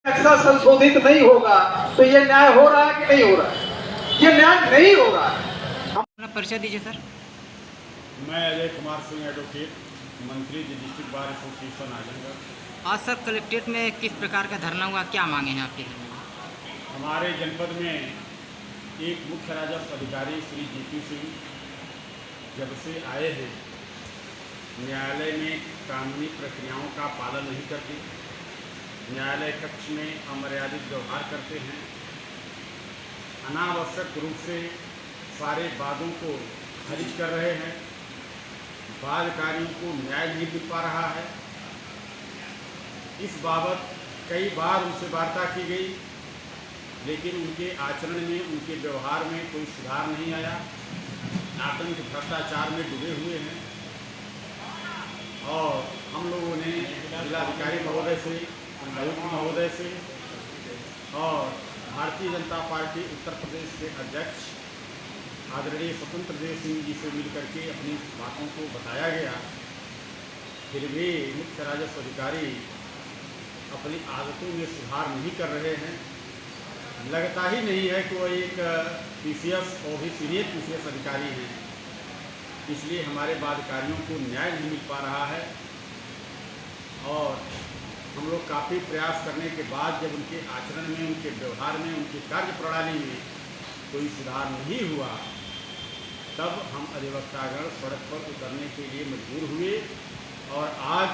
नक्शा संशोधित नहीं होगा तो ये न्याय हो रहा है कि नहीं हो रहा है? ये न्याय नहीं हो रहा है। अपना परिचय दीजिए सर। मैं अजय कुमार सिंह एडवोकेट, मंत्री डिस्ट्रिक्ट बार एसोसिएशन आजमगढ़। आज सर कलेक्ट्रेट में किस प्रकार का धरना हुआ, क्या मांगे हैं आपके? हमारे जनपद में एक मुख्य राजस्व अधिकारी श्री जीपी सिंह जब से आए हैं, न्यायालय में कानूनी प्रक्रियाओं का पालन नहीं करते, न्यायालय कक्ष में अमर्यादित व्यवहार करते हैं, अनावश्यक रूप से सारे वादों को खारिज कर रहे हैं, वादकारियों को न्याय नहीं मिल पा रहा है। इस बाबत कई बार उनसे वार्ता की गई, लेकिन उनके आचरण में, उनके व्यवहार में कोई सुधार नहीं आया। आतंक भ्रष्टाचार में डूबे हुए हैं और हम लोगों ने जिलाधिकारी महोदय से, आयुक्त महोदय से और भारतीय जनता पार्टी उत्तर प्रदेश के अध्यक्ष आदरणीय स्वतंत्र देव सिंह जी से मिलकर के अपनी बातों को बताया गया। फिर भी मुख्य राजस्व अधिकारी अपनी आदतों में सुधार नहीं कर रहे हैं। लगता ही नहीं है कि वो एक पीसीएस और भी सीनियर पीसीएस अधिकारी हैं। इसलिए हमारे वादकारियों को न्याय नहीं मिल पा रहा है और हम लोग काफ़ी प्रयास करने के बाद जब उनके आचरण में, उनके व्यवहार में, उनकी कार्य प्रणाली में कोई सुधार नहीं हुआ, तब हम अधिवक्तागण सड़क पर उतरने के लिए मजबूर हुए और आज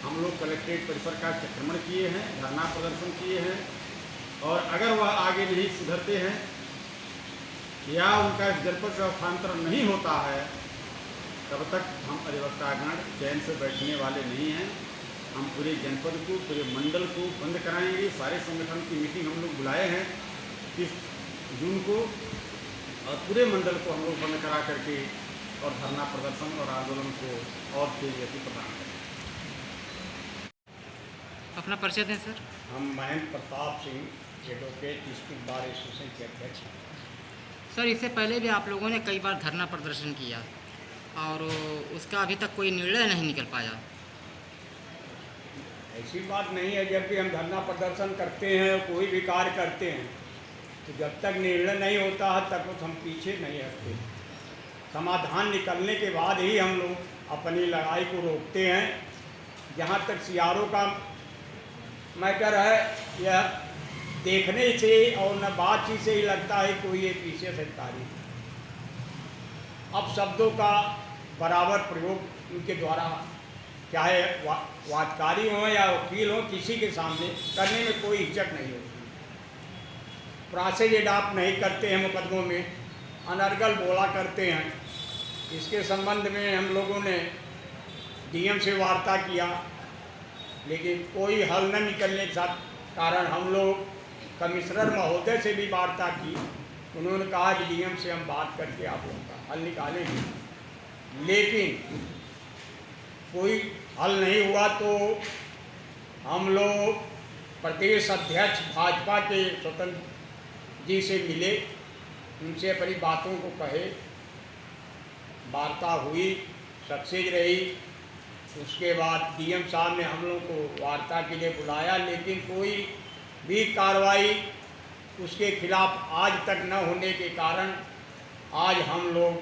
हम लोग कलेक्ट्रेट परिसर का अतिक्रमण किए हैं, धरना प्रदर्शन किए हैं। और अगर वह आगे नहीं सुधरते हैं या उनका इस जनपद से स्थानांतरण नहीं होता है, तब तक हम अधिवक्तागण चैन से बैठने वाले नहीं हैं। हम पूरे जनपद को, पूरे मंडल को बंद कराएंगे। सारे संगठन की मीटिंग हम लोग बुलाए हैं 30 जून को और पूरे मंडल को हम लोग बंद करा करके और धरना प्रदर्शन और आंदोलन को और तेज गति प्रदान करें। अपना परिचय दें सर। हम Mahendra Pratap Singh, advocate, district bar association के अध्यक्ष हैं। सर, इससे पहले भी आप लोगों ने कई बार धरना प्रदर्शन किया और उसका अभी तक कोई निर्णय नहीं निकल पाया। ऐसी बात नहीं है। जब भी हम धरना प्रदर्शन करते हैं, कोई भी कार्य करते हैं, तो जब तक निर्णय नहीं होता है तब तक हम पीछे नहीं हटते। समाधान निकलने के बाद ही हम लोग अपनी लड़ाई को रोकते हैं। जहाँ तक सीआरओ का मैटर है, यह देखने से और न बातचीत से ही लगता है कोई ये पीछे से तारीफ। अब शब्दों का बराबर प्रयोग उनके द्वारा, चाहे वादकारी हो या वकील हो, किसी के सामने करने में कोई हिचक नहीं होती। प्रोसेस एडॉप्ट नहीं करते हैं मुकदमों में, अनर्गल बोला करते हैं। इसके संबंध में हम लोगों ने डीएम से वार्ता किया, लेकिन कोई हल न निकलने के साथ कारण हम लोग कमिश्नर महोदय से भी वार्ता की। उन्होंने कहा कि डीएम से हम बात करके आप लोगों का हल निकालेंगे, लेकिन कोई हल नहीं हुआ। तो हम लोग प्रदेश अध्यक्ष भाजपा के स्वतंत्र जी से मिले, उनसे अपनी बातों को कहे, वार्ता हुई, सक्सेस रही। उसके बाद डीएम साहब ने हम लोग को वार्ता के लिए बुलाया, लेकिन कोई भी कार्रवाई उसके खिलाफ आज तक न होने के कारण आज हम लोग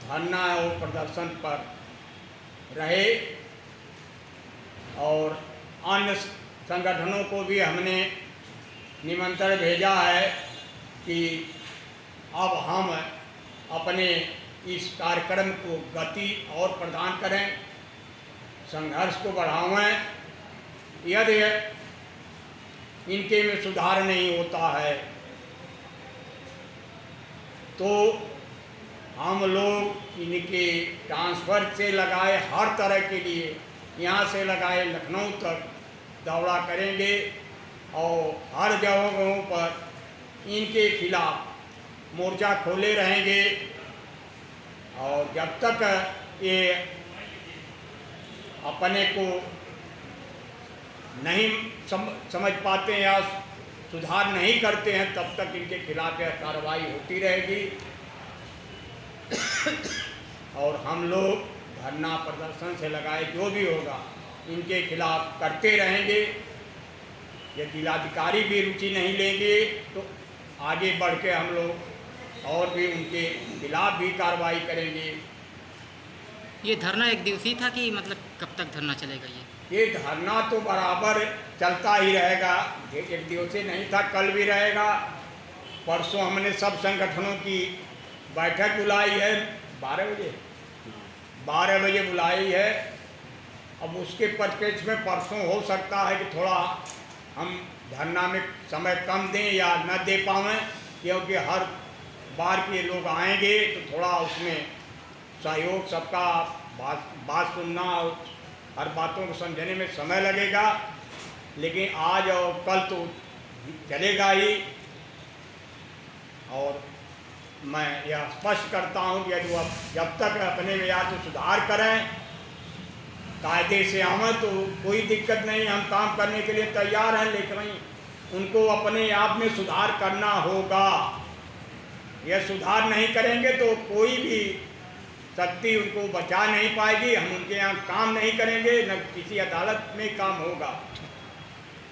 धरना और प्रदर्शन पर रहे। और अन्य संगठनों को भी हमने निमंत्रण भेजा है कि अब हम अपने इस कार्यक्रम को गति और प्रदान करें, संघर्ष को बढ़ावें। यदि इनके में सुधार नहीं होता है तो हम लोग इनके ट्रांसफ़र से लगाए हर तरह के लिए, यहाँ से लगाए लखनऊ तक दौरा करेंगे और हर जगहों पर इनके खिलाफ मोर्चा खोले रहेंगे। और जब तक ये अपने को नहीं समझ पाते हैं या सुधार नहीं करते हैं, तब तक इनके खिलाफ यह कार्रवाई होती रहेगी। और हम लोग धरना प्रदर्शन से लगाए जो भी होगा इनके खिलाफ करते रहेंगे। यदि जिलाधिकारी भी रुचि नहीं लेंगे तो आगे बढ़ के हम लोग और भी उनके खिलाफ भी कार्रवाई करेंगे। ये धरना एक दिवसीय था कि मतलब कब तक धरना चलेगा ये धरना तो बराबर चलता ही रहेगा, एक दिवसीय नहीं था, कल भी रहेगा। परसों हमने सब संगठनों की बैठक बुलाई है 12 बजे बुलाई है। अब उसके परिप्रेक्ष्य में परसों हो सकता है कि थोड़ा हम धरना में समय कम दें या न दे पावें, क्योंकि हर बार के लोग आएंगे तो थोड़ा उसमें सहयोग सबका बात सुनना और हर बातों को समझने में समय लगेगा। लेकिन आज और कल तो चलेगा ही। और मैं यह स्पष्ट करता हूँ कि यदि वह जब तक अपने में या तो सुधार करें, कायदे से आवें तो कोई दिक्कत नहीं, हम काम करने के लिए तैयार हैं। लेकिन उनको अपने आप में सुधार करना होगा। यह सुधार नहीं करेंगे तो कोई भी शक्ति उनको बचा नहीं पाएगी। हम उनके यहाँ काम नहीं करेंगे, न किसी अदालत में काम होगा।